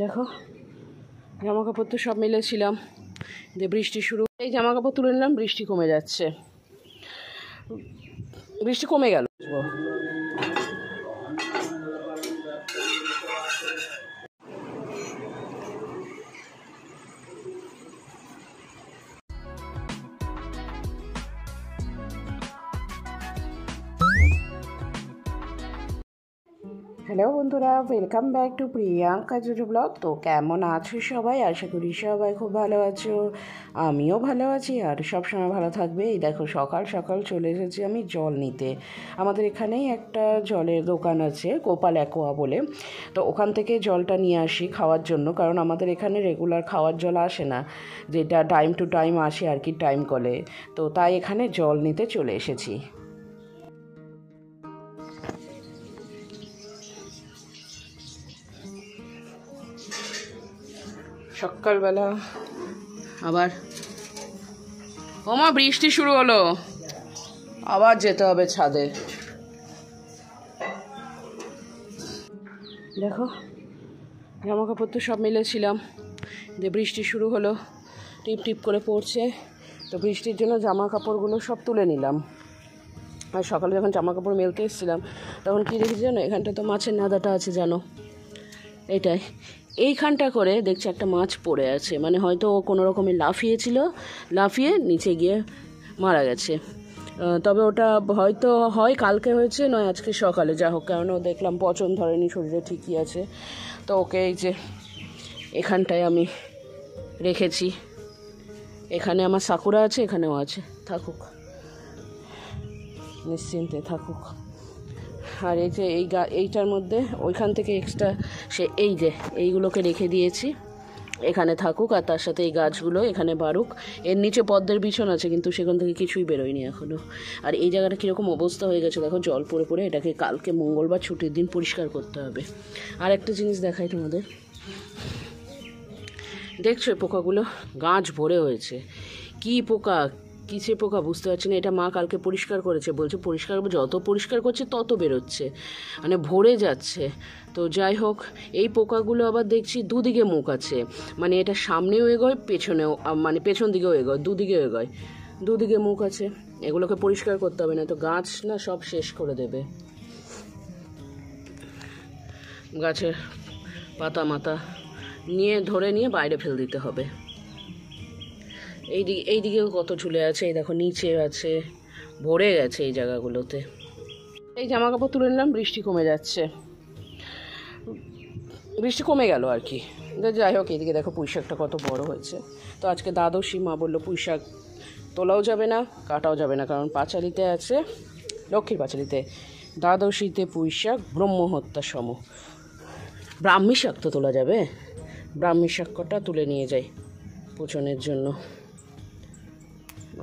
দেখো জামা কাপড় তো সব মেলেছিলাম, যে বৃষ্টি শুরু, এই জামা কাপড় তুলে নিলাম, বৃষ্টি কমে যাচ্ছে, বৃষ্টি কমে গেল। হ্যালো বন্ধুরা, welcome back to Priyanka Juju blog. তো কেমন আছো সবাই? আশা করি সবাই খুব ভালো আছো, আমিও ভালো আছি আর সবসময় ভালো থাকবে। এই দেখো সকাল সকাল চলে এসেছি আমি জল নিতে। আমাদের এখানেই একটা জলের দোকান আছে, গোপাল অ্যাকোয়া বলে। তো ওখান থেকে জলটা নিয়ে আসি খাওয়ার জন্য, কারণ আমাদের এখানে রেগুলার খাওয়ার জল আসে না, যেটা টাইম টু টাইম আসে আর কি, টাইম কলে। তো তাই এখানে জল নিতে চলে এসেছি। সকালবেলা আবার ওমা বৃষ্টি শুরু হলো, আবার যেতে হবে ছাদে। দেখো জামা কাপড় তো সব মেলেছিলাম, যে বৃষ্টি শুরু হলো, টিপ টিপ করে পড়ছে। তো বৃষ্টির জন্য জামা কাপড়গুলো সব তুলে নিলাম। আর সকালে যখন জামা কাপড় মেলতে এসেছিলাম তখন কী দেখেছি জানো, এখানটা তো মাছের নাদাটা আছে জানো, এইটাই এইখানটা করে দেখছি একটা মাছ পড়ে আছে, মানে হয়তো ও কোনো রকমে লাফিয়ে নিচে গিয়ে মারা গেছে। তবে ওটা হয়তো হয় কালকে হয়েছে, নয় আজকে সকালে, যা হোক, কারণ ও দেখলাম পচন ধরেনি, শরীরে ঠিকই আছে। তো ওকে এই যে এখানটায় আমি রেখেছি, এখানে আমার সাকুরা আছে, এখানেও আছে, থাকুক, নিশ্চিন্তে থাকুক। আর এই যে এইটার মধ্যে ওইখান থেকে এক্সট্রা এই যে এইগুলোকে রেখে দিয়েছি, এখানে থাকুক, আর তার সাথে এই গাছগুলো এখানে বাড়ুক। এর নিচে পদ্মের বিছন আছে, কিন্তু সেখান থেকে কিছুই বেরোয়নি এখনও। আর এই জায়গাটা কীরকম অবস্থা হয়ে গেছে দেখো, জল পড়ে পড়ে। এটাকে কালকে মঙ্গলবার ছুটির দিন পরিষ্কার করতে হবে। আর একটা জিনিস দেখাই তোমাদের, দেখছো এই পোকাগুলো গাছ ভরে হয়েছে, কি পোকা কিসে পোকা বুঝতে পারছি না। এটা মা কালকে পরিষ্কার করেছে, বলছে পরিষ্কার, যত পরিষ্কার করছে তত বেরোচ্ছে, মানে ভরে যাচ্ছে। তো যাই হোক, এই পোকাগুলো আবার দেখছি দুদিকে মুখ আছে, মানে এটা সামনেও এগোয়, পেছনেও, মানে পেছন দিকেও এগোয়, দুদিকে মুখ আছে। এগুলোকে পরিষ্কার করতে হবে, না তো গাছ না সব শেষ করে দেবে। গাছের পাতা মাতা ধরে নিয়ে বাইরে ফেলে দিতে হবে। এইদিকেও কত ঝুলে আছে, এই দেখো নিচে আছে, ভরে গেছে এই জায়গাগুলোতে। এই জামা কাপড় তুলে নিলাম, বৃষ্টি কমে যাচ্ছে, বৃষ্টি কমে গেল আর কি। যাই হোক, এইদিকে দেখো পুঁইশাকটা কত বড় হয়েছে। তো আজকে দ্বাদশী, মা বললো পুঁইশাক তোলাও যাবে না, কাটাও যাবে না, কারণ পাঁচালিতে আছে, লক্ষ্মীর পাঁচালিতে দ্বাদশীতে পুঁইশাক ব্রহ্ম হত্যা সম। ব্রাহ্মী শাক তো তোলা যাবে, ব্রাহ্মী শাক কটা তুলে নিয়ে যাই পোচনের জন্য।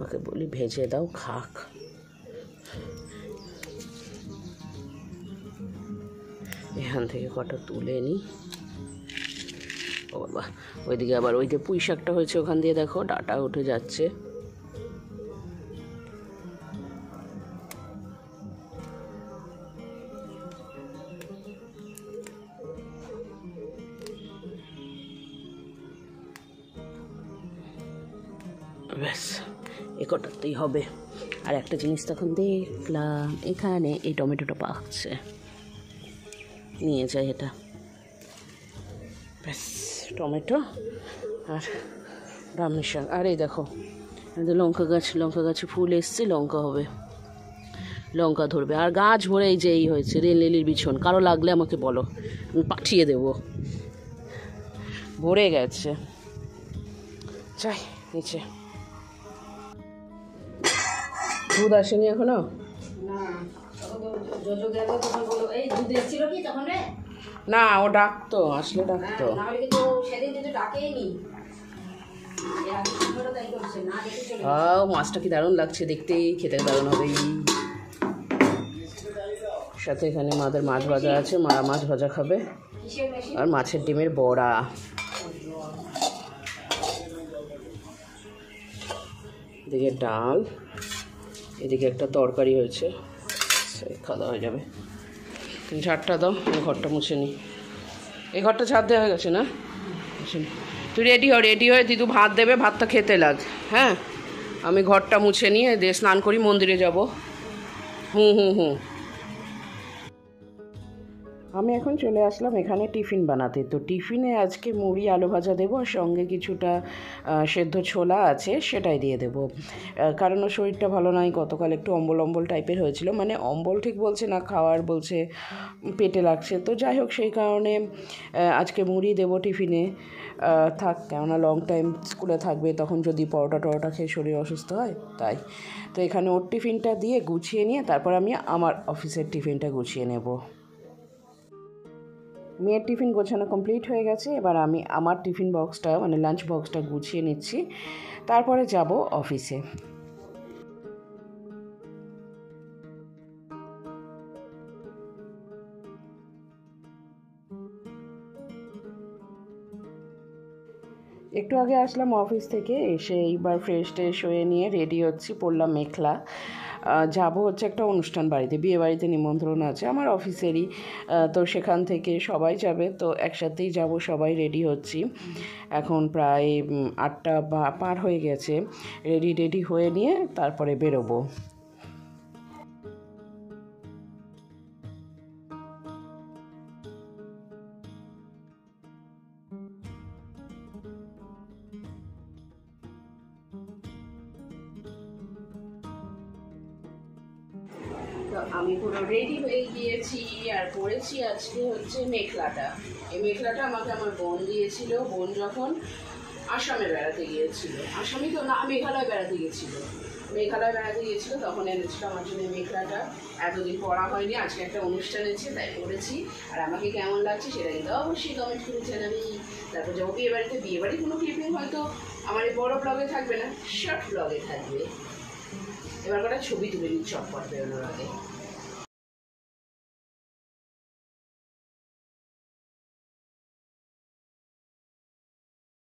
ওকে বলি ভেজে দাও, খাক। এখান থেকে কটা তুলে নিই। ও বাবা, ওইদিকে আবার ওই যে পুঁই শাকটা হয়েছে, ওখান দিয়ে দেখো ডাটা উঠে যাচ্ছে। ব্যাস এ কটাতেই হবে। আর একটা জিনিস তখন দেখলাম, এখানে এই টমেটোটা পাকছে, নিয়ে যাই এটা। ব্যাস টমেটো আর ব্রাহ্মী শাক। আর এই দেখো লঙ্কা গাছে ফুল এসছে, লঙ্কা হবে, লঙ্কা ধরবে। আর গাছ ভরে এই যে এই হয়েছে রেললিলির বিছন, কারো লাগলে আমাকে বলো, আমি পাঠিয়ে দেবো, ভরে গেছে। যাই নিচে। দুধ আসেনি এখনো? না, ও ডাকতো, আসলে ডাকতো। মাছটা কি দারুণ লাগছে দেখতে, খেতে দারুণ হবে। সাথে এখানে মাদের মাছ ভাজা আছে, মারা মাছ ভাজা খাবে, আর মাছের ডিমের বড়া। এদিকে ডাল, এদিকে একটা তরকারি হয়েছে, খাওয়া হয়ে যাবে। তুমি ঝাড়টা দাও, আমি ঘরটা মুছে নিই। এই ঘরটা ছাদ দেওয়া হয়ে গেছে না? তুই রেডি হয়ে দিদু ভাত দেবে, ভাতটা খেতে লাগ। হ্যাঁ, আমি ঘরটা মুছে নিয়ে দিয়ে স্নান করি, মন্দিরে যাব। হুম। আমি এখন চলে আসলাম এখানে টিফিন বানাতে। তো টিফিনে আজকে মুড়ি আলু ভাজা দেবো, আর সঙ্গে কিছুটা সেদ্ধ ছোলা আছে সেটাই দিয়ে দেবো। কারণ ওর শরীরটা ভালো নয়, গতকাল একটু অম্বল টাইপের হয়েছিল, মানে অম্বল ঠিক বলছে না, খাওয়ার বলছে পেটে লাগছে। তো যাই হোক, সেই কারণে আজকে মুড়ি দেবো টিফিনে। থাক, কেননা লং টাইম স্কুলে থাকবে, তখন যদি পরোটা খেয়ে শরীর অসুস্থ হয় তাই। তো এখানে ওর টিফিনটা দিয়ে গুছিয়ে নিয়ে তারপর আমি আমার অফিসের টিফিনটা গুছিয়ে নেব। মেয়ের টিফিন গোছানো কমপ্লিট হয়ে গেছে, এবার আমি আমার টিফিন বক্সটা মানে লাঞ্চ বক্সটা গুছিয়ে নিচ্ছি, তারপরে যাব অফিসে। একটু আগে আসলাম অফিস থেকে, এসে এইবার ফ্রেশ ট্রেশ হয়ে নিয়ে রেডি হচ্ছি, পরলাম মেখলা। যাব হচ্ছে একটা অনুষ্ঠান বাড়িতে, বিয়ে বাড়িতে নিমন্ত্রণ আছে আমার অফিসেরই। তো সেখান থেকে সবাই যাবে, তো একসাথেই যাব, সবাই রেডি হচ্ছি। এখন প্রায় 8টা পার হয়ে গেছে। রেডি হয়ে নিয়ে তারপরে বেরোবো। তো আমি পুরো রেডি হয়ে গিয়েছি, আর পরেছি আজকে হচ্ছে মেখলাটা। এই মেখলাটা আমাকে আমার বোন দিয়েছিল, বোন যখন আসামে বেড়াতে গিয়েছিল, আসামই তো না, মেঘালয় বেড়াতে গিয়েছিল, তখন এনেছিল আমার জন্য মেখলাটা। এতদিন পরা হয়নি, আজকে একটা অনুষ্ঠান আছে তাই পরেছি। আর আমাকে কেমন লাগছে সেটা কিন্তু অবশ্যই কমেন্ট করে জানাবি। তারপর যাবো বিয়ে বাড়ি কোনো ক্লিপিং হয়তো আমার এই বড় ব্লগে থাকবে না, শর্ট ব্লগে থাকবে। এবার কটা ছবি তুলে নিই চটপট বেরোনোর আগে।